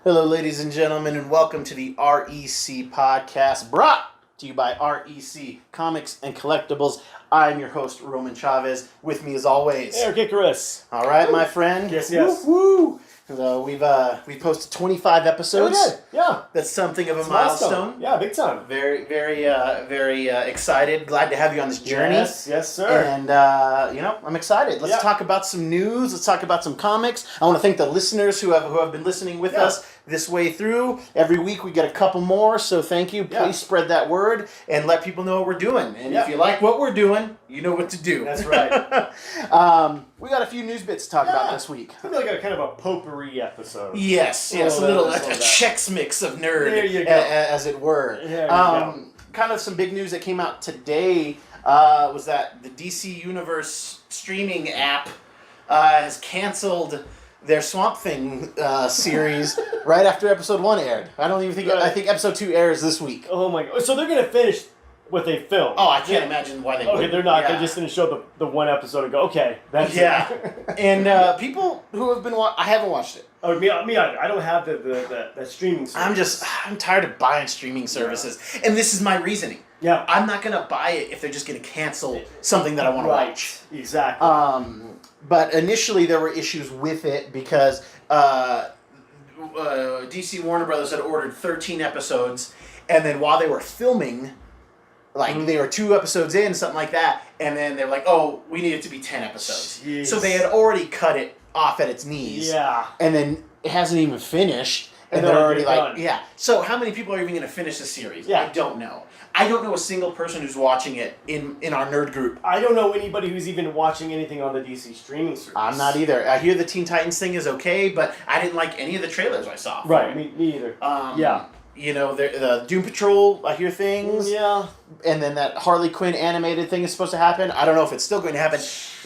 Hello, ladies and gentlemen, and welcome to the REC podcast, brought to you by REC Comics and Collectibles. I'm your host, Roman Chavez. With me, as always, Erik and Roman. All right, my friend. Yes, yes. Woo! We've posted 25 episodes. Oh, yeah. Yeah. That's something of a It's milestone. Yeah, big time. Very excited. Glad to have you on this journey. Yes, sir. And, I'm excited. Let's talk about some news. Let's talk about some comics. I want to thank the listeners who have been listening with us this way through. Every week we get a couple more, so thank you. Please spread that word and let people know what we're doing. And if you like what we're doing, you know what to do. That's right. We got a few news bits to talk about this week. It's like a kind of a potpourri episode. Yes, a Chex Mix of nerd, there you go. As it were. Kind of some big news that came out today was that the DC Universe streaming app has canceled their Swamp Thing series right after episode 1 aired. I think episode 2 airs this week. Oh my god! So they're gonna finish with a film. Oh, I can't imagine why they would. Okay, they're not. Yeah. They're just gonna show the one episode and go, okay, that's it. And people who have been I haven't watched it. Oh, me, I don't have the streaming service. I'm tired of buying streaming services, and this is my reasoning. Yeah. I'm not gonna buy it if they're just gonna cancel something that I want to watch. Exactly. But initially there were issues with it because DC Warner Brothers had ordered 13 episodes, and then while they were filming, they were 2 episodes in, something like that, and then they're like, oh, we need it to be 10 episodes. Jeez. So they had already cut it off at its knees. Yeah. And then it hasn't even finished, and they're already done. So how many people are even going to finish the series? Yeah. I don't know. I don't know a single person who's watching it in our nerd group. I don't know anybody who's even watching anything on the DC streaming service. I'm not either. I hear the Teen Titans thing is okay, but I didn't like any of the trailers I saw. Right, me either. The Doom Patrol, I hear things. Yeah. And then that Harley Quinn animated thing is supposed to happen. I don't know if it's still going to happen.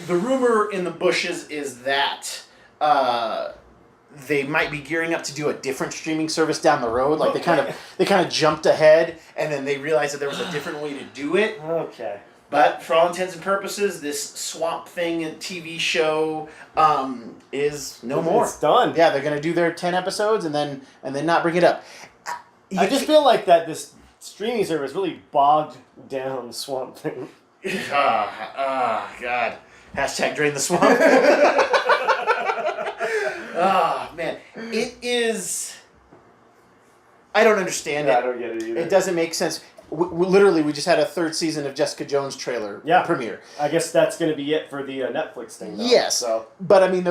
The rumor in the bushes is that they might be gearing up to do a different streaming service down the road. Like they kind of jumped ahead, and then they realized that there was a different way to do it. Okay. But for all intents and purposes, this Swamp Thing TV show is no more. It's done. Yeah, they're going to do their 10 episodes and then not bring it up. I just feel like that this streaming service really bogged down Swamp Thing. God. Hashtag drain the swamp. Man. It is... I don't understand it. I don't get it either. It doesn't make sense. Literally, we just had a 3rd season of Jessica Jones trailer premiere. I guess that's going to be it for the Netflix thing, though. Yes. So. But, I mean,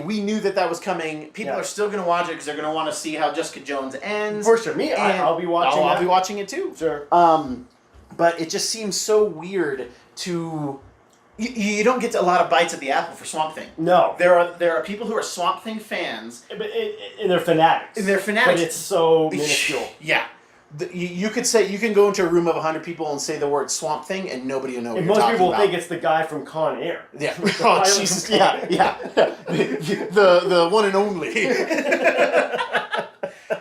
we knew that was coming. People are still going to watch it because they're going to want to see how Jessica Jones ends. For sure. I'll be watching it. I'll be watching it, too. Sure. But it just seems so weird to... You don't get a lot of bites at the apple for Swamp Thing. No. There are people who are Swamp Thing fans. And they're fanatics. But it's so minuscule. Yeah. You could say, you can go into a room of 100 people and say the word Swamp Thing and nobody will know what you're talking about. Most people think it's the guy from Con Air. Yeah. Oh, Jesus. Yeah. The one and only.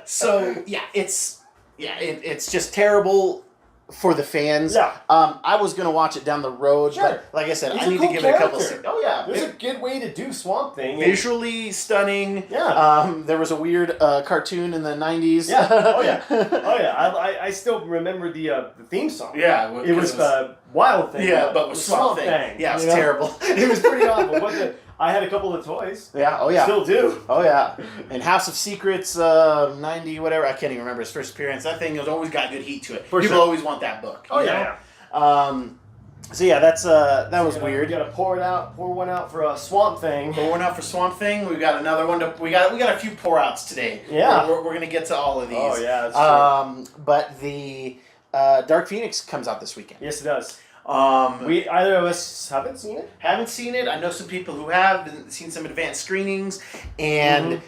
So, it's just terrible for the fans. Yeah. I was going to watch it down the road, but like I said, I need to give it a couple of... Oh, yeah. There's a good way to do Swamp Thing. Visually stunning. Yeah. There was a weird cartoon in the 90s. Yeah. Oh, yeah. I still remember the theme song. Yeah. It was Wild Thing. Yeah, but with Swamp Thing. Yeah, it was terrible. It was pretty awful. I had a couple of toys. Yeah, oh yeah. Still do. Oh yeah. And House of Secrets, 90, whatever, I can't even remember his first appearance. That thing has always got good heat to it. People always want that book. Oh yeah. So yeah, that was weird. We gotta pour one out for Swamp Thing. Pour one out for Swamp Thing. We got another one we got a few pour outs today. Yeah. We're gonna get to all of these. Oh yeah, that's true. But the Dark Phoenix comes out this weekend. Yes, it does. We either of us haven't seen it. Haven't seen it. I know some people who have seen some advanced scrings, and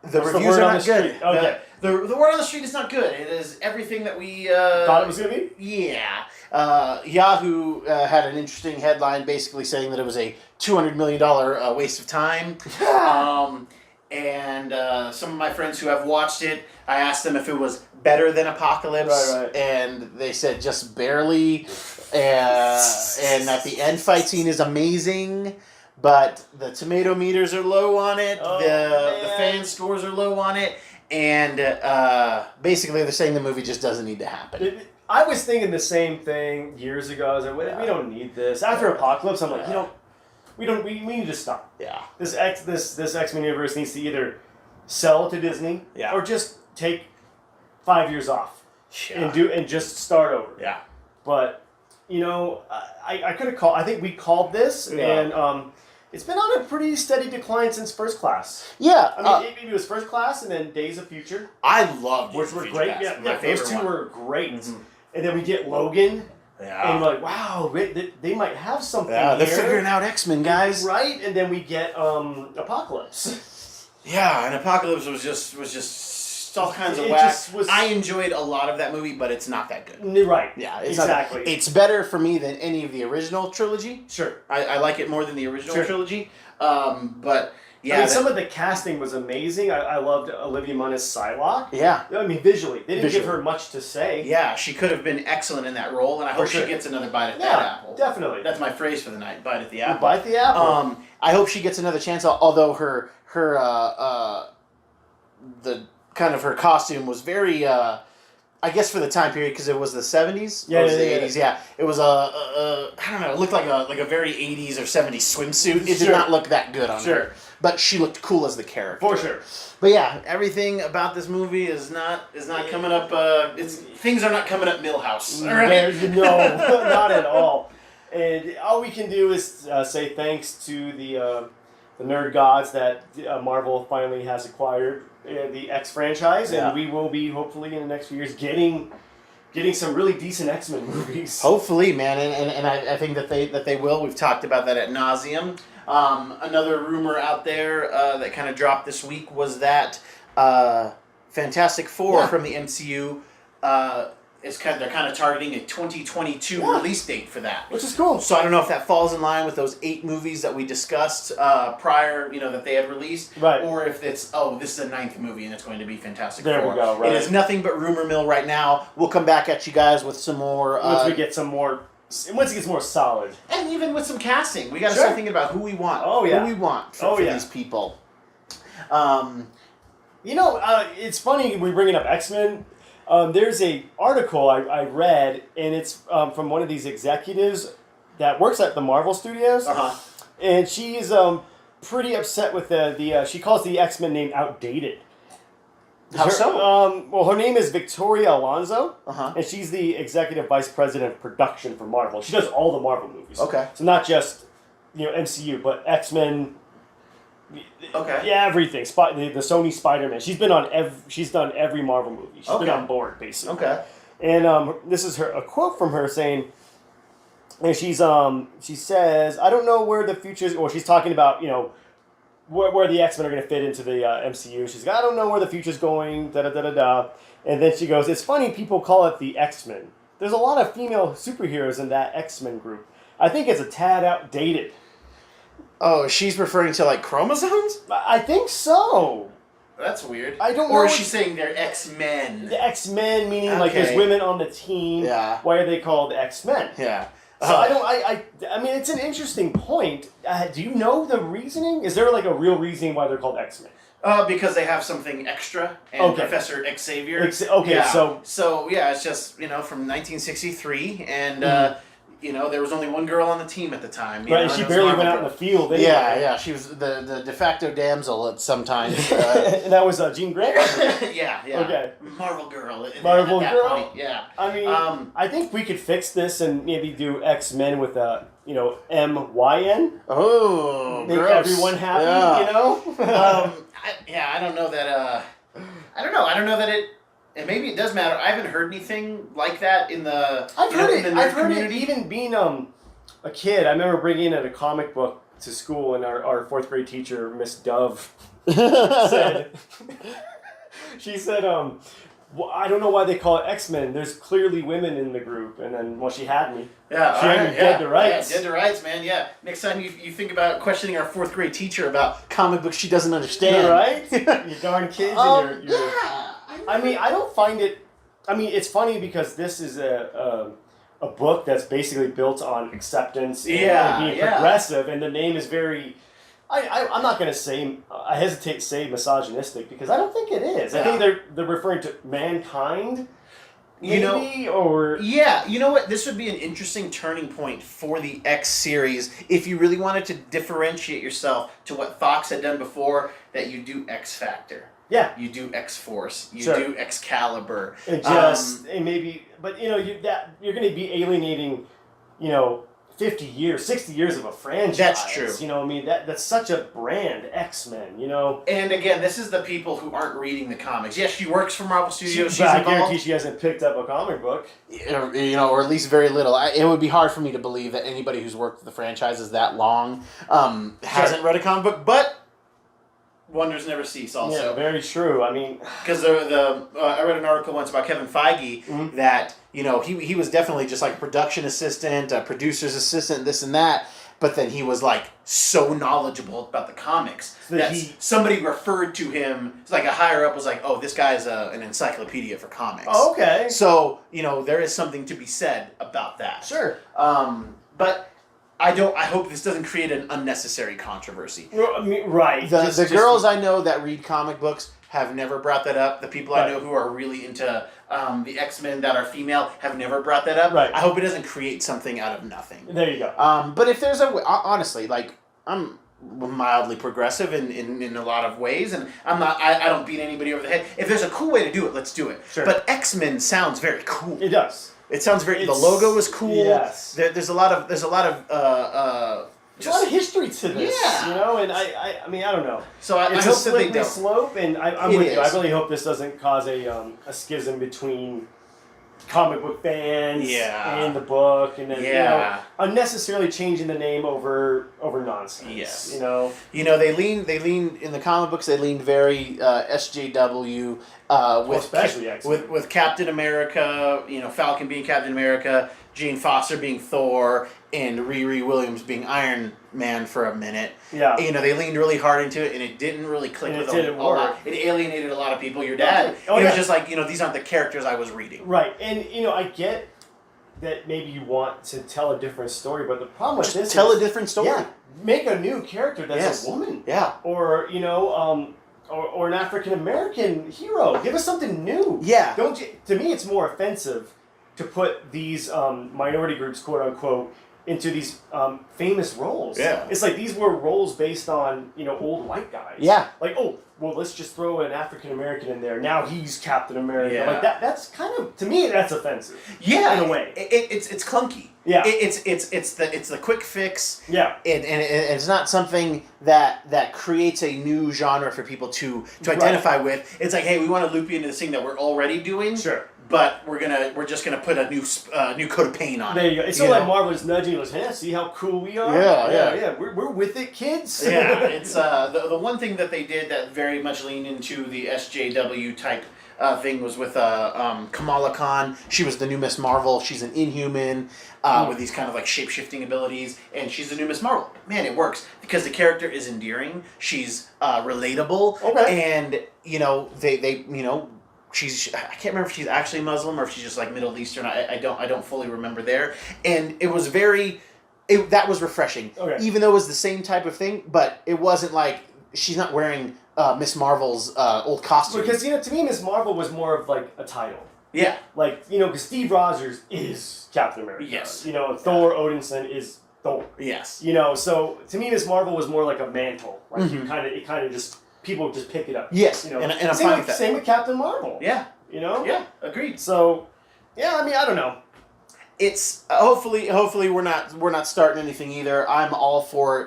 the reviews are not good. Okay. The word on the street is not good. It is everything that we thought it was gonna be. Yeah. Yahoo had an interesting headline, basically saying that it was a $200 million waste of time. And some of my friends who have watched it, I asked them if it was better than Apocalypse, right. And they said just barely. And that the end fight scene is amazing, but the tomato meters are low on it. The fan scores are low on it, and basically they're saying the movie just doesn't need to happen. I was thinking the same thing years ago. I was like, we don't need this. After Apocalypse, I'm like, we need to stop. Yeah. This X-Men universe needs to either sell to Disney or just take 5 years off and just start over. Yeah. But I could have called. I think we called this, and it's been on a pretty steady decline since First Class. Yeah. I mean, it was First Class, and then Days of Future. I loved which were great. Cast. Yeah, those two were great. Mm-hmm. And then we get Logan. Yeah. And we're like, wow, they might have something here. They're here. figuring out X-Men, guys. Right? And then we get Apocalypse. Yeah, and Apocalypse was just all kinds of whack. I enjoyed a lot of that movie, but it's not that good. Right. Yeah, it's exactly. It's better for me than any of the original trilogy. Sure. I like it more than the original trilogy. But yeah, I mean, some of the casting was amazing. I loved Olivia Munn as Psylocke. Yeah. I mean, visually. They didn't give her much to say. Yeah, she could have been excellent in that role, and I hope she gets another bite at that apple. Definitely. That's my phrase for the night, bite at the apple. Bite the apple. I hope she gets another chance, although her her costume was very, I guess for the time period, because it was the 70s? Yeah, or was the 80s, yeah. It was I don't know, it looked like a very 80s or 70s swimsuit. It did not look that good on her. But she looked cool as the character. For sure. But yeah, everything about this movie is not coming up, things are not coming up Millhouse. Right? No, not at all. And all we can do is say thanks to the nerd gods that Marvel finally has acquired the X franchise, and we will be hopefully in the next few years getting some really decent X-Men movies. Hopefully, man, and I think that they will. We've talked about that at nauseum. Another rumor out there that kind of dropped this week was that Fantastic Four from the MCU they're kind of targeting a 2022 release date for that, which is cool. So I don't know if that falls in line with those 8 movies that we discussed prior, that they had released, right? Or if it's this is a 9th movie and it's going to be Fantastic Four. There we go. Right. It is nothing but rumor mill right now. We'll come back at you guys with some more once we get some more. Once it gets more solid, and even with some casting, we got to start thinking about who we want. Oh yeah, who we want for these people. It's funny we bringing up X-Men. There's a article I read, and it's from one of these executives that works at the Marvel Studios, and she's pretty upset with the she calls the X-Men name outdated. How so? Well, her name is Victoria Alonso, and she's the executive vice president of production for Marvel. She does all the Marvel movies. Okay. So not just MCU, but X-Men. Okay. Yeah, everything. The Sony Spider-Man. She's been on she's done every Marvel movie. She's been on board basically. Okay. And this is a quote from her saying, and she says, "I don't know where the future's," or she's talking about where the X-Men are going to fit into the MCU. She's like, "I don't know where the future's going." Da da da da da. And then she goes, "It's funny people call it the X-Men. There's a lot of female superheroes in that X-Men group. I think it's a tad outdated." Oh, she's referring to chromosomes? I think so. That's weird. I don't know. Or is she saying they're X-Men? The X-Men, meaning there's women on the team. Yeah. Why are they called X-Men? Yeah. So I mean, it's an interesting point. Do you know the reasoning? Is there a real reasoning why they're called X-Men? Because they have something extra, and Professor Xavier. So yeah, it's just from 1963, and there was only one girl on the team at the time. Right, she barely went out in the field. Anyway. Yeah, she was the de facto damsel at some times. And that was Jean Grey? Yeah. Okay. Marvel girl. Marvel girl? Point, yeah. I mean, I think we could fix this and maybe do X-Men with M-Y-N. Oh, make gross. Everyone happy, I don't know that, I don't know that it... And maybe it does matter. I haven't heard anything like that in the I've heard community. It even being a kid. I remember bringing in a comic book to school, and our 4th grade teacher, Miss Dove, said, she said, well, I don't know why they call it X-Men. There's clearly women in the group. And then, she had me. Yeah, she had me dead to rights. Yeah, dead to rights, man. Yeah. Next time you think about questioning our 4th grade teacher about comic books she doesn't understand. Right? You darn kids. I mean, I don't find it... I mean, it's funny because this is a book that's basically built on acceptance and being progressive, and the name is very I'm not going to say, I hesitate to say misogynistic because I don't think it is. Yeah. I think they're referring to mankind, maybe, or... Yeah, you know what? This would be an interesting turning point for the X series if you really wanted to differentiate yourself to what Fox had done before, that you do X Factor. Yeah. You do X Force. You Sure. do Excalibur. And maybe, but you're going to be alienating, 50 years, 60 years of a franchise. That's true. That's such a brand, X-Men, And again, this is the people who aren't reading the comics. Yes, she works for Marvel Studios. She's I involved. guarantee she hasn't picked up a comic book. Or at least very little. It would be hard for me to believe that anybody who's worked with the franchises that long hasn't read a comic book, but wonders never cease also. Yeah, very true. I mean... Because I read an article once about Kevin Feige that, he was definitely just like a production assistant, a producer's assistant, this and that, but then he was like so knowledgeable about the comics that somebody referred to him, like a higher up was like, oh, this guy's an encyclopedia for comics. Oh, okay. So, there is something to be said about that. Sure. But... I hope this doesn't create an unnecessary controversy. Right. The girls I know that read comic books have never brought that up. The people I know who are really into the X-Men that are female have never brought that up. Right. I hope it doesn't create something out of nothing. There you go. But if there's honestly, like, I'm mildly progressive in a lot of ways, and I don't beat anybody over the head. If there's a cool way to do it, let's do it. Sure. But X-Men sounds very cool. It does. It sounds very. The logo is cool. Yes. There's a lot of. There's a lot of history to this. Yeah. And I mean, I don't know. So I it's hope a slippery that they don't. slope, and I'm with you. I really hope this doesn't cause a schism between comic book fans and the book, and then unnecessarily changing the name over nonsense. Yes. They lean in the comic books. They leaned very SJW with Captain America. Falcon being Captain America, Jane Foster being Thor, and Riri Williams being Iron Man for a minute. Yeah. They leaned really hard into it, and it didn't really click with a lot. It alienated a lot of people. Your dad. It was just like, these aren't the characters I was reading. Right, and I get that maybe you want to tell a different story, but the problem with this tell a different story. Yeah, make a new character that's a woman. Yeah. Or or an African American hero. Give us something new. Yeah. To me, it's more offensive to put these minority groups, quote unquote, into these famous roles. Yeah. It's like these were roles based on, old white guys. Yeah. Like, let's just throw an African American in there. Now he's Captain America. Yeah. Like that's kind of, to me, that's offensive. Yeah. In a way. It's clunky. Yeah. It's the quick fix. Yeah. And it's not something that creates a new genre for people to identify with. It's like, hey, we want to loop you into this thing that we're already doing. Sure. But we're just gonna put a new coat of paint on it. There you go. It's sort of like Marvel is nudging us. Hey, see how cool we are? Yeah. We're with it, kids. Yeah, it's the one thing that they did that very much leaned into the SJW type thing was with Kamala Khan. She was the new Miss Marvel. She's an Inhuman with these kind of like shape-shifting abilities, and she's the new Miss Marvel. Man, it works because the character is endearing. She's relatable, and they I can't remember if she's actually Muslim or if she's just like Middle Eastern. I don't fully remember there. And it was that was refreshing. Okay. Even though it was the same type of thing, but it wasn't like she's not wearing Miss Marvel's old costume. Because to me, Miss Marvel was more of like a title. Yeah. Like because Steve Rogers is Captain America. Yes. Thor Odinson is Thor. Yes. So to me, Miss Marvel was more like a mantle. Like it kind of just. People just pick it up. Yes, and I'm fine with that. Same with Captain Marvel. Yeah. Yeah, agreed. So, I mean, I don't know. It's hopefully we're not starting anything either. I'm all for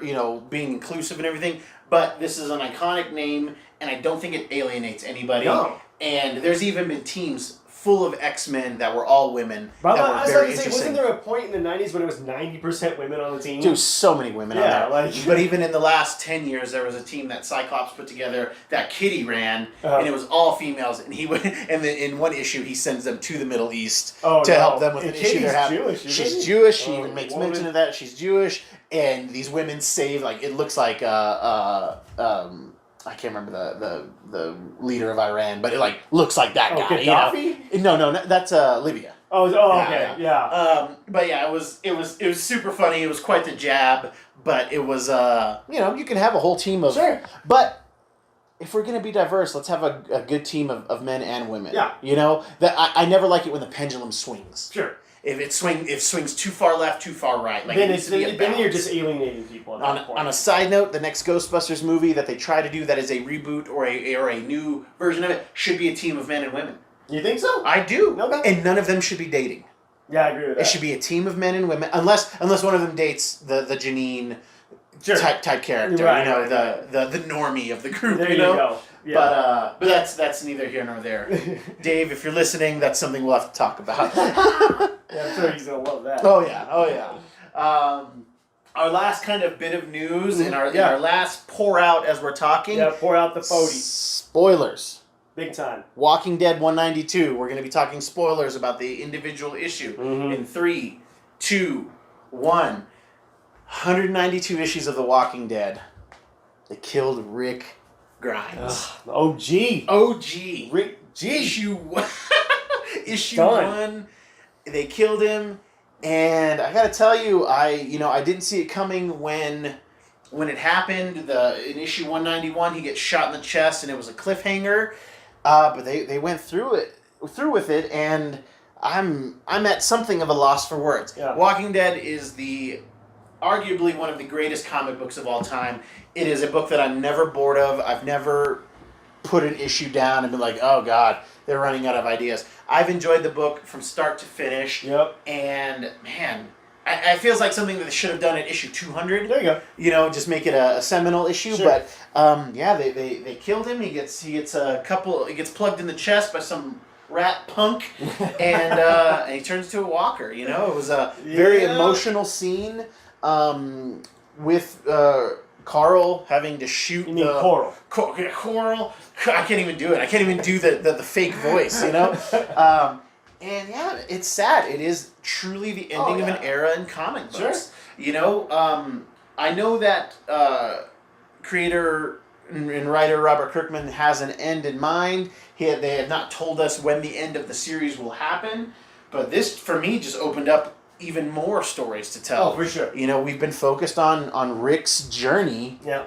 being inclusive and everything, but this is an iconic name, and I don't think it alienates anybody. No. And there's even been teams full of X-Men that were all women that were very interesting. Wasn't there a point in the 90s when it was 90% women on the team? Dude, so many women on there. Like, but even in the last 10 years, there was a team that Cyclops put together that Kitty ran, and it was all females. And he went, and then in one issue, he sends them to the Middle East to help them with an issue they're having. She's Jewish. She even makes mention of that. She's Jewish, and these women save. Like it looks like I can't remember the leader of Iran, but it looks like that guy. Gaddafi? No, that's Libya. Okay, yeah. But yeah, it was super funny. It was quite the jab, but it was you can have a whole team of Sure. But if we're gonna be diverse, let's have a good team of men and women. Yeah. That I never like it when the pendulum swings. Sure. If it swings too far left, too far right, like then then you're just alienating people. At that point. On a side note, the next Ghostbusters movie that they try to do that is a reboot or a new version of it should be a team of men and women. You think so? I do. Okay. And none of them should be dating. Yeah, I agree with that. It should be a team of men and women, unless one of them dates the Janine type character, right, the normie of the group. There you go. Yeah. But that's neither here nor there. Dave, if you're listening, that's something we'll have to talk about. Yeah, I'm sure he's gonna love that. Oh yeah. Our last kind of bit of news and our last pour out as we're talking. Yeah, pour out the 40. Spoilers. Big time. Walking Dead 192. We're going to be talking spoilers about the individual issue in 3, 2, 1. 192 issues of The Walking Dead. They killed Rick Grimes. OG. Rick G. Issue Done. 1. They killed him, and I got to tell you, I didn't see it coming when it happened. In issue 191, he gets shot in the chest, and it was a cliffhanger. But they went through with it, and I'm at something of a loss for words. Yeah. Walking Dead is arguably one of the greatest comic books of all time. It is a book that I'm never bored of. I've never put an issue down and been like, oh God, they're running out of ideas. I've enjoyed the book from start to finish. Yep. And man, it feels like something that they should have done at issue 200. There you go. Just make it a seminal issue. Sure. But they killed him. He gets plugged in the chest by some rat punk, and he turns to a walker. It was a very emotional scene with Carl having to shoot. You mean Coral? Coral. I can't even do it. I can't even do the fake voice. And yeah, it's sad. It is truly the ending of an era in comic books. Sure. I know that creator and writer Robert Kirkman has an end in mind. They have not told us when the end of the series will happen, but this, for me, just opened up even more stories to tell. Oh, for sure. We've been focused on Rick's journey. Yeah.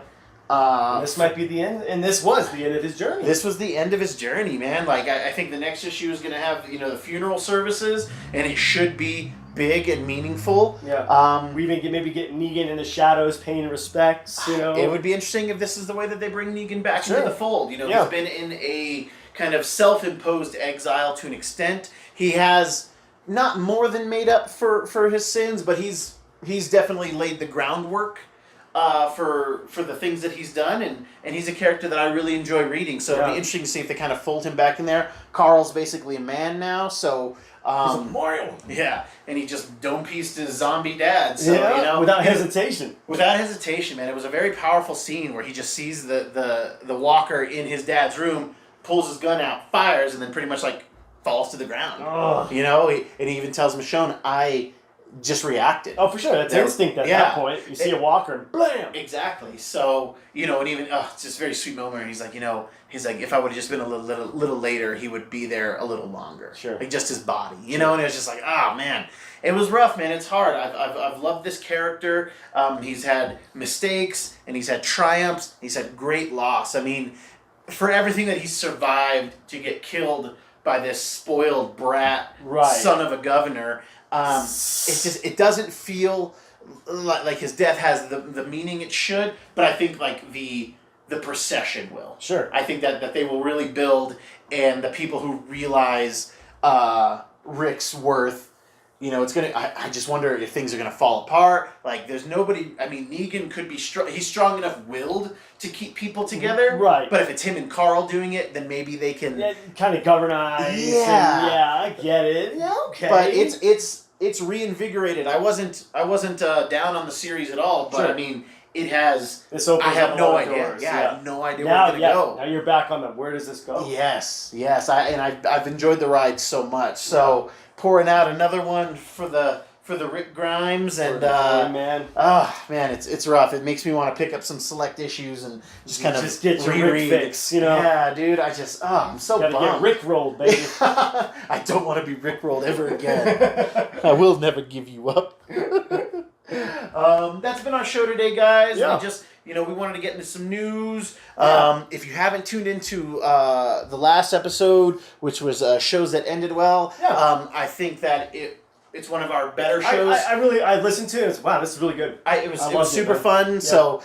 This might be the end, and this was the end of his journey. This was the end of his journey, man. Like, I think the next issue is going to have, the funeral services, and it should be big and meaningful. Yeah. We even maybe get Negan in the shadows, paying respects, It would be interesting if this is the way that they bring Negan back Sure. into the fold. He's been in a kind of self-imposed exile to an extent. He has not more than made up for his sins, but he's definitely laid the groundwork for the things that he's done, and he's a character that I really enjoy reading. So it'll be interesting to see if they kind of fold him back in there. Carl's basically a man now, so he's a memorial. Yeah, and he just dome-pieced his zombie dad. So without hesitation. Without hesitation, man. It was a very powerful scene where he just sees the walker in his dad's room, pulls his gun out, fires, and then pretty much falls to the ground. Oh. And he even tells Michonne, I just reacted. Oh, for sure. That's instinct at that point. You see a walker and blam! Exactly. So, and even, it's just a very sweet moment. And he's like, if I would have just been a little later, he would be there a little longer. Sure. Just his body, and it was just like, man. It was rough, man. It's hard. I've loved this character. He's had mistakes, and he's had triumphs. He's had great loss. I mean, for everything that he survived to get killed by this spoiled brat son of a governor, it doesn't feel like his death has the meaning it should, but I think the procession will. Sure. I think that they will really build, and the people who realize Rick's worth, it's gonna. I just wonder if things are gonna fall apart. There's nobody. I mean, Negan could be strong. He's strong enough willed to keep people together. Right. But if it's him and Carl doing it, then maybe they can. Yeah, kind of governize. Yeah. I get it. Yeah. Okay. But it's reinvigorated. I wasn't down on the series at all. But Sure. I mean, it has. This opens I have up no other idea. doors. Yeah, I have no idea Now, where it's gonna go. Now you're back on them. Where does this go? Yes. I've enjoyed the ride so much. So pouring out another one for the for the Rick Grimes and man. man, it's rough. It makes me want to pick up some select issues and just kind of get your Rick fix, you know. Yeah, dude. I'm so bummed. Get Rick rolled, baby. I don't want to be Rick rolled ever again. I will never give you up. That's been our show today, guys. Yeah. We just, we wanted to get into some news. Yeah. If you haven't tuned into the last episode, which was shows that ended well, I think that it's one of our better shows. I listened to it. It's, wow, this is really good. It was super fun. Yeah. So,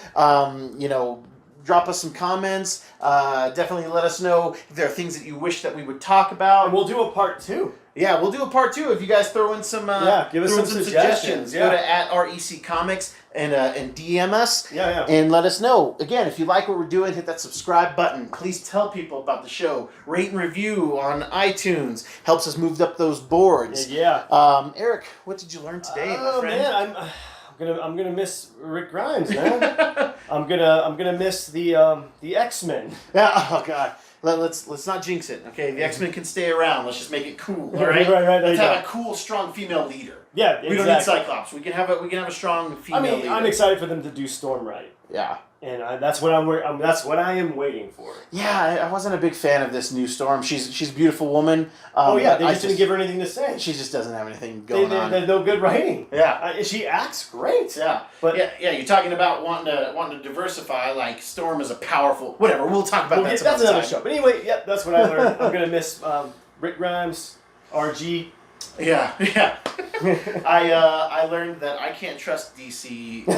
drop us some comments. Definitely let us know if there are things that you wish that we would talk about. And we'll do a part 2. Yeah, we'll do a part 2 if you guys throw in some give us some suggestions. Go to @REC Comics and DM us. Yeah. And let us know. Again, if you like what we're doing, hit that subscribe button. Please tell people about the show. Rate and review on iTunes. Helps us move up those boards. Yeah. Eric, what did you learn today, my friend? Man, I'm gonna miss Rick Grimes, man. I'm gonna miss the X-Men. Yeah. Oh God. Let's not jinx it, okay? The X-Men can stay around. Let's just make it cool, all right? Right. Let's have a cool, strong female leader. Yeah, exactly. We don't need Cyclops. We can have a strong female leader. I'm excited for them to do Storm right. Yeah. And that's what that's what I am waiting for. Yeah, I wasn't a big fan of this new Storm. She's a beautiful woman. They just didn't give her anything to say. She just doesn't have anything going on. There's no good writing. Yeah, she acts great. Yeah, but yeah, you're talking about wanting to diversify. Like Storm is a powerful whatever. We'll talk about that. That's another show. But anyway, that's what I learned. I'm gonna miss Rick Grimes, RG. Yeah. I learned that I can't trust DC when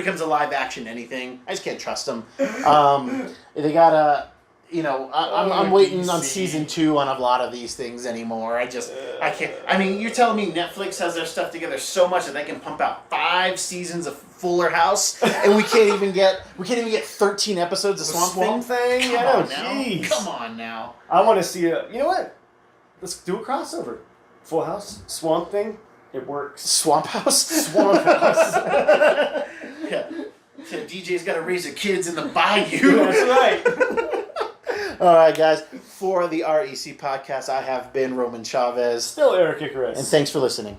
it comes to live action anything. I just can't trust them. They gotta, I'm waiting on season 2 on a lot of these things anymore. I can't. I mean, you're telling me Netflix has their stuff together so much that they can pump out 5 seasons of Fuller House, and we can't even get 13 episodes of Swamp Thing. Come on now. I want to see you know what? Let's do a crossover. Full House, Swamp Thing, it works. Swamp House? Swamp House. Yeah. DJ's got to raise the kids in the bayou. That's right. All right, guys. For the REC podcast, I have been Roman Chavez. Still Erik Icarus. And thanks for listening.